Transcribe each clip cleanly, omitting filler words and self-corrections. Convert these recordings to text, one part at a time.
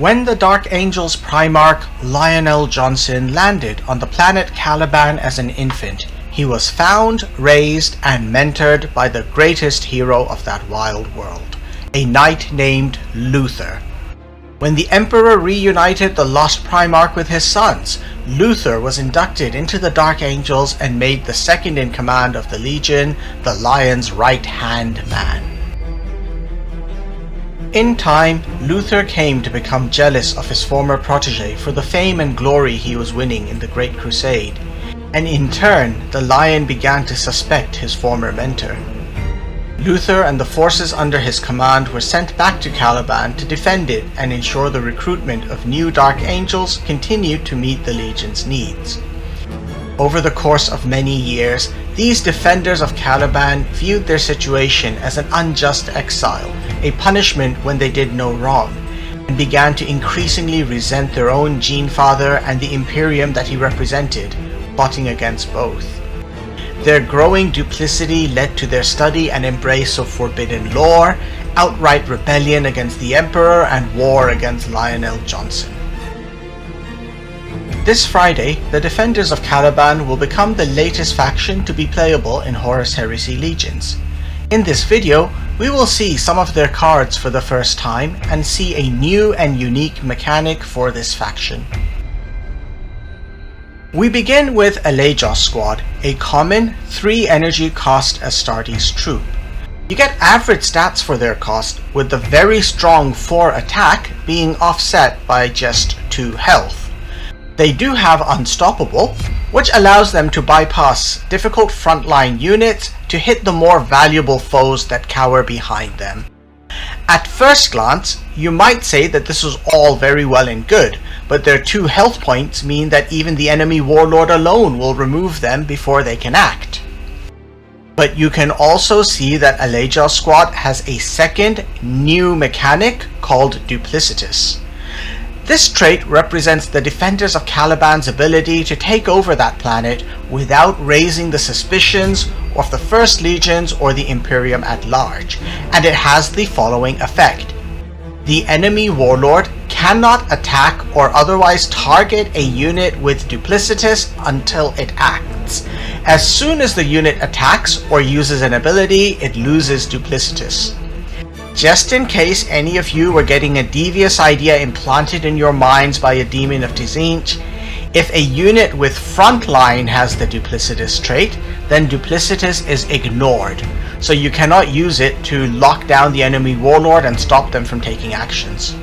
When the Dark Angels Primarch Lionel Johnson landed on the planet Caliban as an infant, he was found, raised, and mentored by the greatest hero of that wild world, a knight named Luther. When the Emperor reunited the lost Primarch with his sons, Luther was inducted into the Dark Angels and made the second in command of the Legion, the Lion's right-hand man. In time, Luther came to become jealous of his former protege for the fame and glory he was winning in the Great Crusade, and in turn, the Lion began to suspect his former mentor. Luther and the forces under his command were sent back to Caliban to defend it and ensure the recruitment of new Dark Angels continued to meet the Legion's needs. Over the course of many years, these Defenders of Caliban viewed their situation as an unjust exile, a punishment when they did no wrong, and began to increasingly resent their own Genefather and the Imperium that he represented, plotting against both. Their growing duplicity led to their study and embrace of forbidden lore, outright rebellion against the Emperor, and war against Lionel Johnson. This Friday, the Defenders of Caliban will become the latest faction to be playable in Horus Heresy Legions. In this video, we will see some of their cards for the first time and see a new and unique mechanic for this faction. We begin with Eleja Squad, a common 3 energy cost Astartes troop. You get average stats for their cost, with the very strong 4 attack being offset by just 2 health. They do have Unstoppable, which allows them to bypass difficult frontline units to hit the more valuable foes that cower behind them. At first glance, you might say that this is all very well and good, but their 2 health points mean that even the enemy warlord alone will remove them before they can act. But you can also see that Eleja Squad has a second new mechanic called Duplicitous. This trait represents the Defenders of Caliban's ability to take over that planet without raising the suspicions of the First Legions or the Imperium at large, and it has the following effect. The enemy warlord cannot attack or otherwise target a unit with Duplicitous until it acts. As soon as the unit attacks or uses an ability, it loses Duplicitous. Just in case any of you were getting a devious idea implanted in your minds by a demon of Tzinch, if a unit with frontline has the Duplicitous trait, then Duplicitous is ignored, so you cannot use it to lock down the enemy warlord and stop them from taking actions.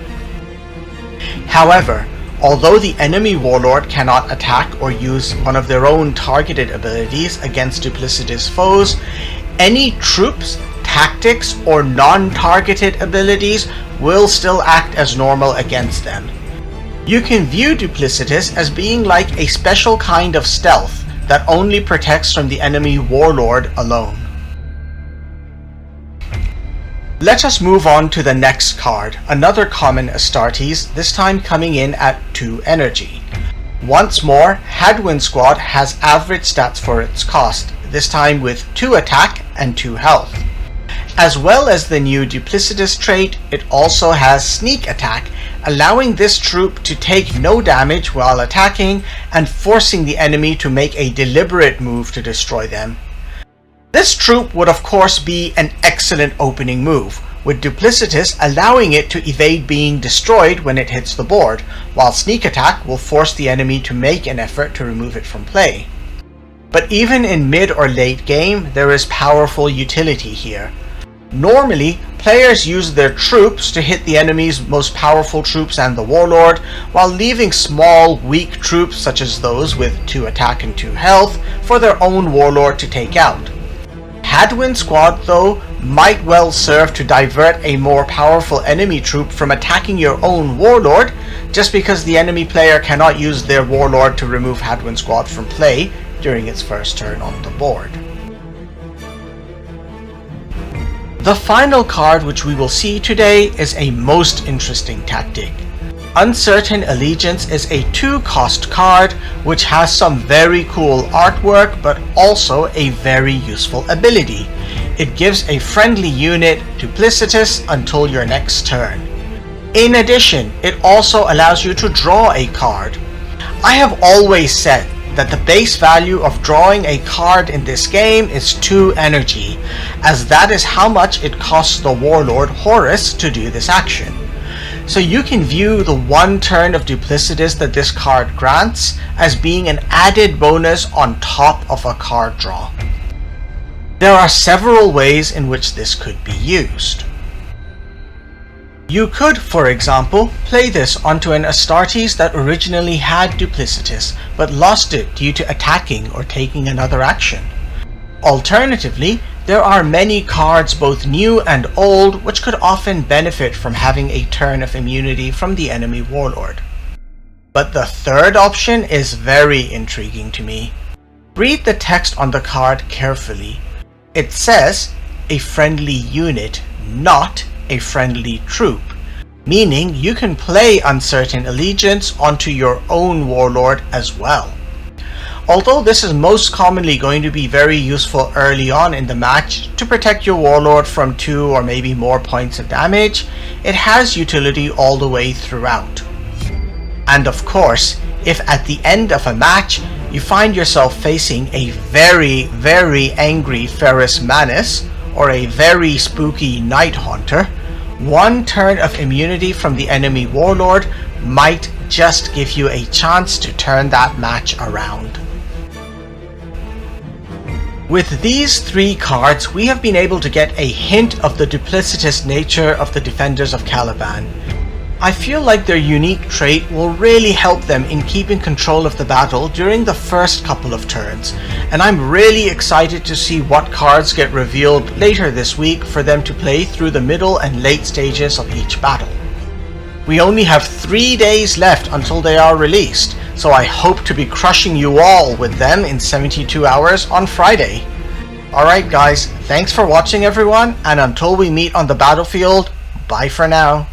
However, although the enemy warlord cannot attack or use one of their own targeted abilities against Duplicitous foes, any troops, tactics, or non-targeted abilities will still act as normal against them. You can view Duplicitous as being like a special kind of stealth that only protects from the enemy warlord alone. Let us move on to the next card, another common Astartes, this time coming in at 2 energy. Once more, Hadwin Squad has average stats for its cost, this time with 2 attack and 2 health. As well as the new Duplicitous trait, it also has Sneak Attack, allowing this troop to take no damage while attacking and forcing the enemy to make a deliberate move to destroy them. This troop would of course be an excellent opening move, with Duplicitous allowing it to evade being destroyed when it hits the board, while Sneak Attack will force the enemy to make an effort to remove it from play. But even in mid or late game, there is powerful utility here. Normally, players use their troops to hit the enemy's most powerful troops and the warlord, while leaving small, weak troops such as those with 2 attack and 2 health for their own warlord to take out. Hadwin Squad, though, might well serve to divert a more powerful enemy troop from attacking your own warlord, just because the enemy player cannot use their warlord to remove Hadwin Squad from play during its first turn on the board. The final card which we will see today is a most interesting tactic. Uncertain Allegiance is a 2-cost card which has some very cool artwork but also a very useful ability. It gives a friendly unit Duplicitous until your next turn. In addition, it also allows you to draw a card. I have always said that the base value of drawing a card in this game is 2 energy, as that is how much it costs the warlord Horus to do this action. So you can view the 1 turn of duplicitous that this card grants as being an added bonus on top of a card draw. There are several ways in which this could be used. You could, for example, play this onto an Astartes that originally had duplicitous but lost it due to attacking or taking another action. Alternatively, there are many cards both new and old which could often benefit from having a turn of immunity from the enemy warlord. But the third option is very intriguing to me. Read the text on the card carefully. It says, a friendly unit, not a friendly troop, meaning you can play Uncertain Allegiance onto your own warlord as well. Although this is most commonly going to be very useful early on in the match to protect your warlord from 2 or maybe more points of damage, it has utility all the way throughout. And of course, if at the end of a match you find yourself facing a very angry Ferrus Manus or a very spooky Night Haunter, 1 turn of immunity from the enemy warlord might just give you a chance to turn that match around. With these 3 cards, we have been able to get a hint of the duplicitous nature of the Defenders of Caliban. I feel like their unique trait will really help them in keeping control of the battle during the first couple of turns, and I'm really excited to see what cards get revealed later this week for them to play through the middle and late stages of each battle. We only have 3 days left until they are released, so I hope to be crushing you all with them in 72 hours on Friday. Alright guys, thanks for watching everyone, and until we meet on the battlefield, bye for now.